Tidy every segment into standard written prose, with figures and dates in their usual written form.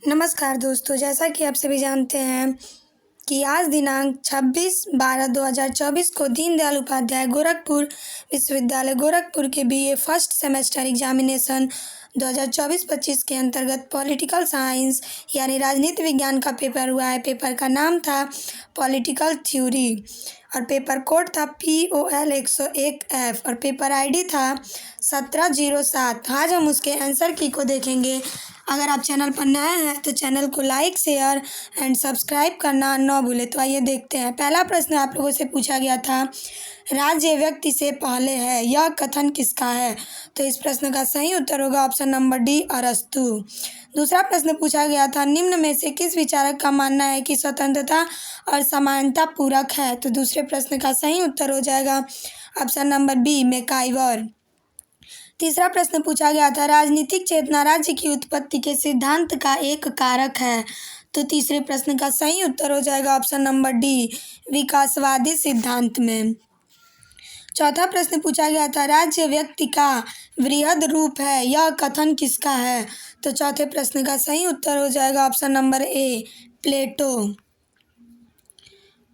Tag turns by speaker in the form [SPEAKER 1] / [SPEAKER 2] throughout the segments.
[SPEAKER 1] नमस्कार दोस्तों, जैसा कि आप सभी जानते हैं कि आज दिनांक 26/12/2024 को दीनदयाल उपाध्याय गोरखपुर विश्वविद्यालय गोरखपुर के बीए फर्स्ट सेमेस्टर एग्जामिनेशन 2024-25 के अंतर्गत पॉलिटिकल साइंस यानी राजनीति विज्ञान का पेपर हुआ है। पेपर का नाम था पॉलिटिकल थ्योरी और पेपर कोड था POL 101F और पेपर ID था 1707। आज हम उसके आंसर की को देखेंगे। अगर आप चैनल पर नए हैं तो चैनल को लाइक शेयर एंड सब्सक्राइब करना न भूलें। तो आइए देखते हैं। पहला प्रश्न आप लोगों से पूछा गया था, राज्य व्यक्ति से पहले है, यह कथन किसका है? तो इस प्रश्न का सही उत्तर होगा ऑप्शन नंबर डी, अरस्तु। दूसरा प्रश्न पूछा गया था, निम्न में से किस विचारक का मानना है कि स्वतंत्रता और समानता पूरक है? तो दूसरे प्रश्न का सही उत्तर हो जाएगा ऑप्शन नंबर बी, मैकाइवर। तीसरा प्रश्न पूछा गया था, राजनीतिक चेतना राज्य की उत्पत्ति के सिद्धांत का एक कारक है। तो तीसरे प्रश्न का सही उत्तर हो जाएगा ऑप्शन नंबर डी, विकासवादी सिद्धांत में। चौथा प्रश्न पूछा गया था, राज्य व्यक्ति का वृहद रूप है, यह कथन किसका है? तो चौथे प्रश्न का सही उत्तर हो जाएगा ऑप्शन नंबर ए, प्लेटो।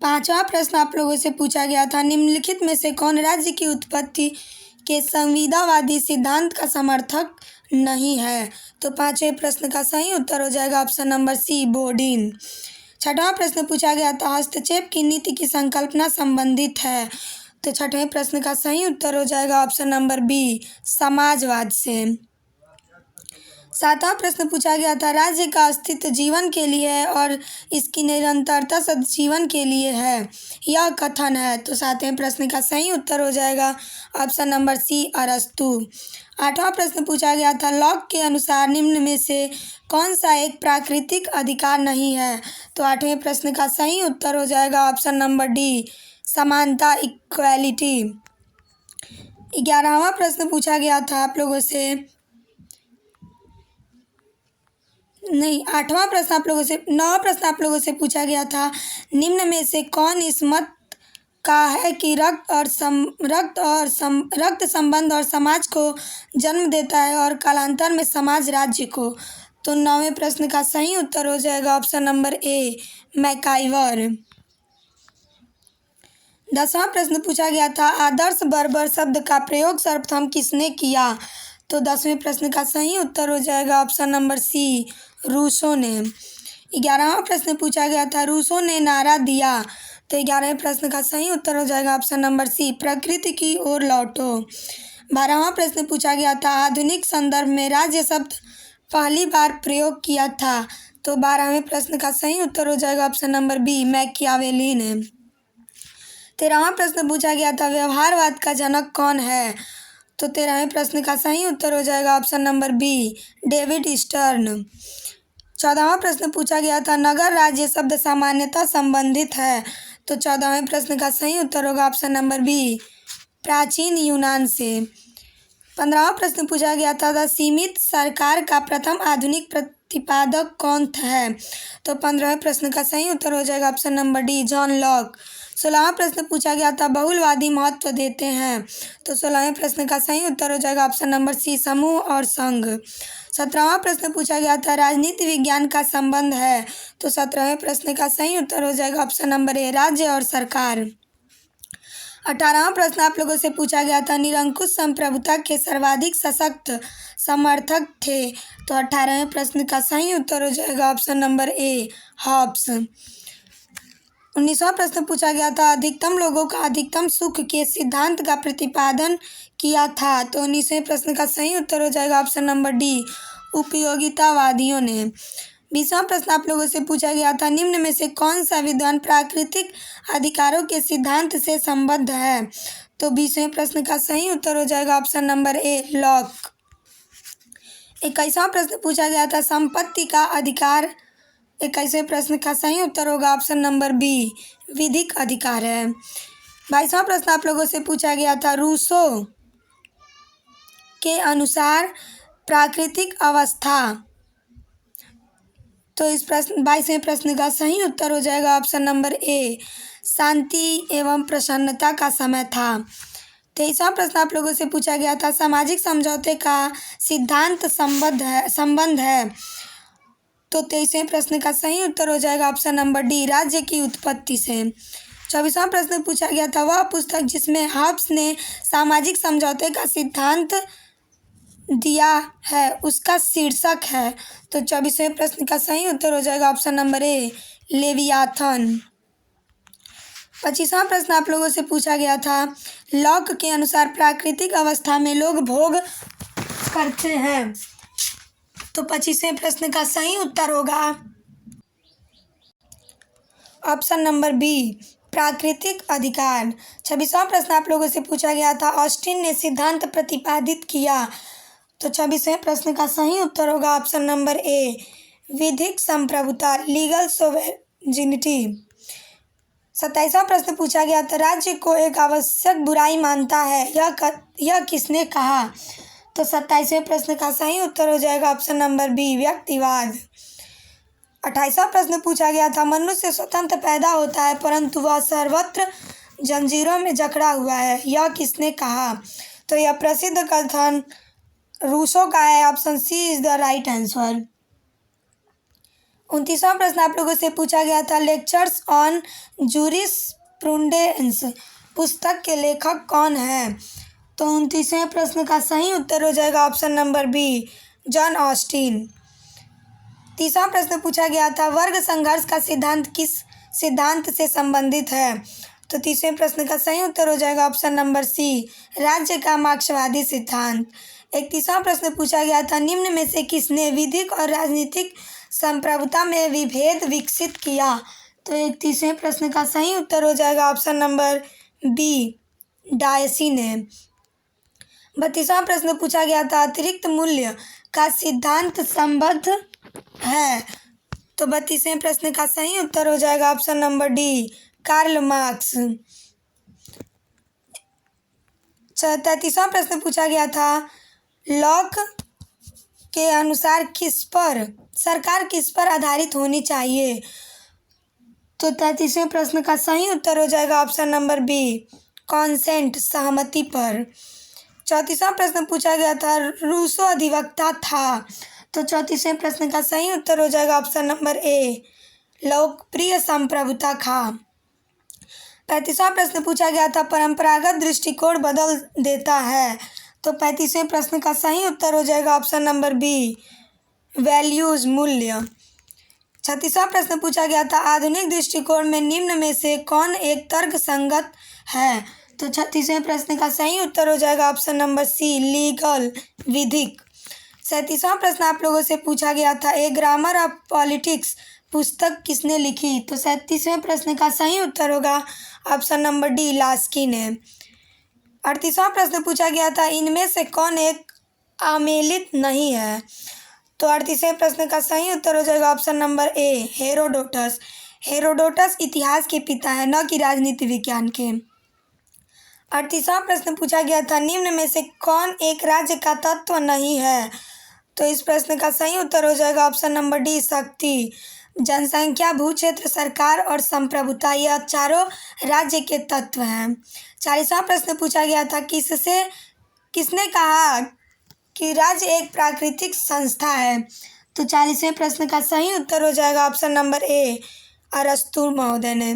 [SPEAKER 1] पांचवा प्रश्न आप लोगों से पूछा गया था, निम्नलिखित में से कौन राज्य की उत्पत्ति के संविदावादी सिद्धांत का समर्थक नहीं है? तो पांचवें प्रश्न का सही उत्तर हो जाएगा ऑप्शन नंबर सी, बोर्डिन। छठवां प्रश्न पूछा गया था, हस्तक्षेप की नीति की संकल्पना संबंधित है। तो छठवें प्रश्न का सही उत्तर हो जाएगा ऑप्शन नंबर बी, समाजवाद से। सातवां प्रश्न पूछा गया था, राज्य का अस्तित्व जीवन के लिए है और इसकी निरंतरता सदजीवन के लिए है, यह कथन है। तो सातवें प्रश्न का सही उत्तर हो जाएगा ऑप्शन नंबर सी, अरस्तु। आठवां प्रश्न पूछा गया था, लॉक के अनुसार निम्न में से कौन सा एक प्राकृतिक अधिकार नहीं है? तो आठवें प्रश्न का सही उत्तर हो जाएगा ऑप्शन नंबर डी, समानता, इक्वालिटी। 11वां प्रश्न पूछा गया था आप लोगों से, नहीं 8वां प्रश्न आप लोगों से, 9वां प्रश्न आप लोगों से पूछा गया था, निम्न में से कौन इस मत का है कि रक्त संबंध और समाज को जन्म देता है और कालांतर में समाज राज्य को? तो 9वें प्रश्न का सही उत्तर हो जाएगा ऑप्शन नंबर ए, मैकाइवर। 10वां प्रश्न पूछा गया था, आदर्श बर्बर शब्द का प्रयोग सर्वप्रथम किसने किया? तो 10वें प्रश्न का सही उत्तर हो जाएगा ऑप्शन नंबर सी, रूसो ने। 11वां प्रश्न पूछा गया था, रूसो ने नारा दिया। तो 11वें प्रश्न का सही उत्तर हो जाएगा ऑप्शन नंबर सी, प्रकृति की ओर लौटो। 12वां प्रश्न पूछा गया था, आधुनिक संदर्भ में राज्य शब्द पहली बार प्रयोग किया था। तो 12वें प्रश्न का सही उत्तर हो जाएगा ऑप्शन नंबर बी, मैकियावेली ने। 13वां प्रश्न पूछा गया था, व्यवहारवाद का जनक कौन है? तो 13वें प्रश्न का सही उत्तर हो जाएगा option number B, David Stern. 14वां प्रश्न पूछा गया था, नगर राज्य शब्द सामान्यतः संबंधित है। तो 14वें प्रश्न का सही उत्तर होगा ऑप्शन नंबर बी, प्राचीन यूनान से। 15वां प्रश्न पूछा गया था, सीमित सरकार का प्रथम आधुनिक प्रतिपादक कौन है? तो 15वें प्रश्न का सही उत्तर हो जाएगा option number D, John Locke. 16वां प्रश्न पूछा गया था, बहुलवादी महत्व देते हैं। तो 16वें प्रश्न का सही उत्तर हो जाएगा ऑप्शन नंबर सी, समूह और संघ। 17वां प्रश्न पूछा गया था, राजनीति विज्ञान का संबंध है। तो 17वें प्रश्न का सही उत्तर हो जाएगा ऑप्शन नंबर ए, राज्य और सरकार। 18वां प्रश्न आप लोगों से पूछा गया था, निरंकुश संप्रभुता के सर्वाधिक सशक्त समर्थक थे। तो 18वें प्रश्न का सही उत्तर हो जाएगा ऑप्शन नंबर ए, हॉब्स। 19वां प्रश्न पूछा गया था, अधिकतम लोगों का अधिकतम सुख के सिद्धांत का प्रतिपादन किया था। तो 19वें प्रश्न का सही उत्तर हो जाएगा ऑप्शन नंबर डी, उपयोगितावादियों ने। 20वां प्रश्न आप लोगों से पूछा गया था, निम्न में से कौन सा विद्वान प्राकृतिक अधिकारों के सिद्धांत से संबद्ध है? तो 20वें प्रश्न का सही उत्तर हो जाएगा ऑप्शन नंबर ए, लॉक। 21वां प्रश्न पूछा गया था, संपत्ति का अधिकार। 21वें प्रश्न का सही उत्तर होगा ऑप्शन नंबर बी, विधिक अधिकार है। 22वां प्रश्न आप लोगों से पूछा गया था, रूसो के अनुसार प्राकृतिक अवस्था। तो इस प्रश्न 22वें प्रश्न का सही उत्तर हो जाएगा ऑप्शन नंबर ए, शांति एवं प्रसन्नता का समय था। 23वां प्रश्न आप लोगों से पूछा गया था, सामाजिक समझौते का सिद्धांत संबंध है। तो 23वें प्रश्न का सही उत्तर हो जाएगा ऑप्शन नंबर डी, राज्य की उत्पत्ति से। 24वां प्रश्न पूछा गया था, वह पुस्तक जिसमें हॉब्स ने सामाजिक समझौते का सिद्धांत दिया है उसका शीर्षक है। तो 24वें प्रश्न का सही उत्तर हो जाएगा ऑप्शन नंबर ए, लेवियाथन। 25वां प्रश्न आप लोगों से पूछा गया था, लॉक के अनुसार प्राकृतिक अवस्था में लोग भोग करते हैं। तो 25वें प्रश्न का सही उत्तर होगा ऑप्शन नंबर बी, प्राकृतिक अधिकार। 26वां प्रश्न आप लोगों से पूछा गया था, ऑस्टिन ने सिद्धांत प्रतिपादित किया। तो 26वें प्रश्न का सही उत्तर होगा ऑप्शन नंबर ए, विधिक संप्रभुता, लीगल सोवेरेनिटी। 27वां प्रश्न पूछा गया था, राज्य को एक आवश्यक बुराई मानता है, यह किसने कहा। तो 27वें प्रश्न का सही उत्तर हो जाएगा ऑप्शन नंबर बी, व्यक्तिवाद। 28वां प्रश्न पूछा गया था, मनुष्य स्वतंत्र पैदा होता है परंतु वह सर्वत्र जंजीरों में जकड़ा हुआ है, यह किसने कहा। तो यह प्रसिद्ध कथन रूसो का है, option C is the right answer. 29वां प्रश्न आप लोगों से पूछा गया था, लेक्चर्स ऑन जूरिस्प्रूडेंस पुस्तक के लेखक कौन है। तो 29वें प्रश्न का सही उत्तर हो जाएगा option number B, John Austin. 30वां प्रश्न पूछा गया था, वर्ग संघर्ष का सिद्धांत किस सिद्धांत से संबंधित है। तो 30वें प्रश्न का सही उत्तर हो जाएगा ऑप्शन नंबर सी, राज्य का मार्क्सवादी सिद्धांत। 31वां प्रश्न पूछा गया था, निम्न में से किसने विधिक और राजनीतिक संप्रभुता में विभेद विकसित किया। तो 31वें प्रश्न का सही उत्तर हो जाएगा ऑप्शन नंबर बी, डायसी ने। 32वां प्रश्न पूछा गया था, अतिरिक्त मूल्य का सिद्धांत संबद्ध है। तो 32वें प्रश्न का सही उत्तर हो जाएगा option number D, Karl Marx. 33वां प्रश्न पूछा गया था, लॉक के अनुसार सरकार किस पर आधारित होनी चाहिए। तो 33वें प्रश्न का सही उत्तर हो जाएगा ऑप्शन नंबर बी, कॉन्सेंट, सहमति पर। 34वां प्रश्न पूछा गया था, रूसो अधिवक्ता था। तो 34वें प्रश्न का सही उत्तर हो जाएगा ऑप्शन नंबर ए, लोकप्रिय संप्रभुता था। 35वां प्रश्न पूछा गया था, परंपरागत दृष्टिकोण बदल देता है। तो 35वें प्रश्न का सही उत्तर हो जाएगा ऑप्शन नंबर बी, वैल्यूज, मूल्य। 36वां प्रश्न पूछा गया था, आधुनिक दृष्टिकोण में निम्न में से कौन एक तर्क संगत है। तो 36वें प्रश्न का सही उत्तर हो जाएगा ऑप्शन नंबर सी, लीगल, विधिक। 37वां प्रश्न आप लोगों से पूछा गया था, ए ग्रामर ऑफ पॉलिटिक्स पुस्तक किसने लिखी। तो 37वें प्रश्न का सही उत्तर होगा ऑप्शन नंबर डी, लास्की ने। 38वां प्रश्न पूछा गया था, इनमें से कौन एक आमेलित नहीं है। तो 38वें प्रश्न का सही उत्तर हो जाएगा option number A, Herodotus. Herodotus इतिहास के पिता है, न कि राजनीति विज्ञान के। 38वां प्रश्न पूछा गया था, निम्न में से कौन एक राज्य का तत्व नहीं है। तो इस प्रश्न का सही उत्तर हो जाएगा ऑप्शन नंबर डी, शक्ति, जनसंख्या, भूक्षेत्र, सरकार और संप्रभुता, यह चारों राज्य के तत्व हैं। 40वां प्रश्न पूछा गया था, किसने कहा कि राज्य एक प्राकृतिक संस्था है। तो 40वें प्रश्न का सही उत्तर हो जाएगा ऑप्शन नंबर ए, अरस्तु महोदय ने।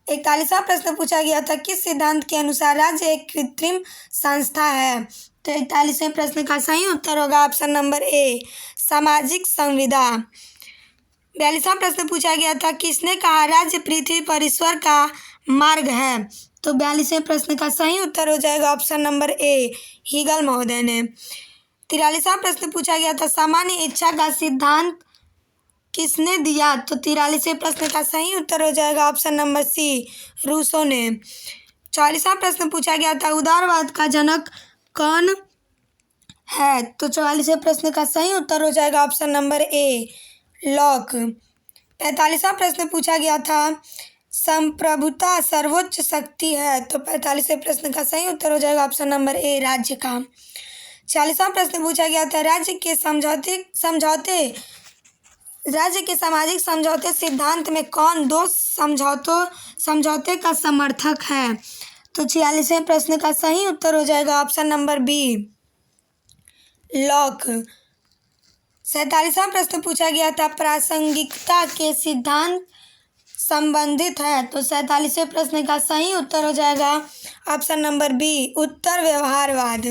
[SPEAKER 1] 41वां प्रश्न पूछा गया था, किस सिद्धांत के अनुसार राज्य एक कृत्रिम संस्था है। तो 41वें प्रश्न का सही उत्तर होगा ऑप्शन नंबर ए, सामाजिक संविदा। 42वां प्रश्न पूछा गया था, किसने कहा राज्य पृथ्वी पर ईश्वर का मार्ग है। तो 42वें प्रश्न का सही उत्तर हो जाएगा ऑप्शन नंबर ए, हीगल महोदय ने। 43वां प्रश्न पूछा गया था, सामान्य इच्छा का सिद्धांत किसने दिया। तो 43वें प्रश्न का सही उत्तर हो जाएगा ऑप्शन नंबर सी, रूसो ने। 44वां प्रश्न पूछा गया था, उदारवाद का जनक कौन है। तो 44वें प्रश्न का सही उत्तर हो जाएगा ऑप्शन नंबर ए, लॉक। 45वां प्रश्न पूछा गया था, संप्रभुता सर्वोच्च शक्ति है। तो 45वें प्रश्न का सही उत्तर हो जाएगा ऑप्शन नंबर ए, राज्य का। 46वां प्रश्न पूछा गया था, राज्य के सामाजिक समझौते सिद्धांत में कौन दो समझौते का समर्थक है। तो 46वें प्रश्न का सही उत्तर हो जाएगा ऑप्शन नंबर बी, लॉक। 47वां प्रश्न पूछा गया था, प्रासंगिकता के सिद्धांत संबंधित है। तो 47वें प्रश्न का सही उत्तर हो जाएगा ऑप्शन नंबर बी, उत्तर व्यवहारवाद।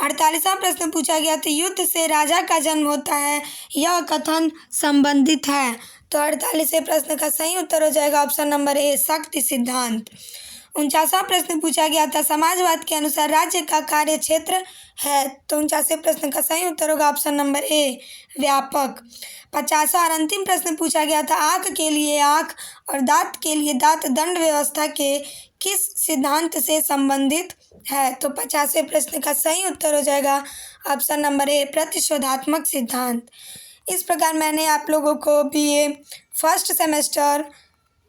[SPEAKER 1] 48वां प्रश्न पूछा गया था, युद्ध से राजा का जन्म होता है, यह कथन संबंधित है। तो 48वें प्रश्न का सही उत्तर हो जाएगा ऑप्शन नंबर ए, शक्ति सिद्धांत। 49वां प्रश्न पूछा गया था, समाजवाद के अनुसार राज्य का कार्य क्षेत्र है। तो 49वें प्रश्न का सही उत्तर होगा ऑप्शन नंबर ए, व्यापक। 50वां और अंतिम प्रश्न पूछा गया था, आँख के लिए आँख और दांत के लिए दांत दंड व्यवस्था के किस सिद्धांत से संबंधित है। तो 50वें प्रश्न का सही उत्तर हो जाएगा ऑप्शन नंबर ए, प्रतिशोधात्मक सिद्धांत। इस प्रकार मैंने आप लोगों को BA first semester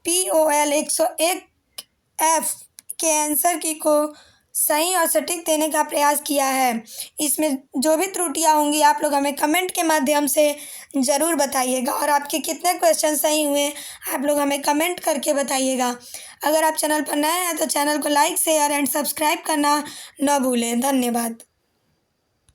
[SPEAKER 1] POL 101F के आंसर की को सही और सटीक देने का प्रयास किया है। इसमें जो भी त्रुटियां होंगी आप लोग हमें कमेंट के माध्यम से ज़रूर बताइएगा, और आपके कितने क्वेश्चन सही हुए आप लोग हमें कमेंट करके बताइएगा। अगर आप चैनल पर नए हैं तो चैनल को लाइक, शेयर एंड सब्सक्राइब करना न भूलें। धन्यवाद।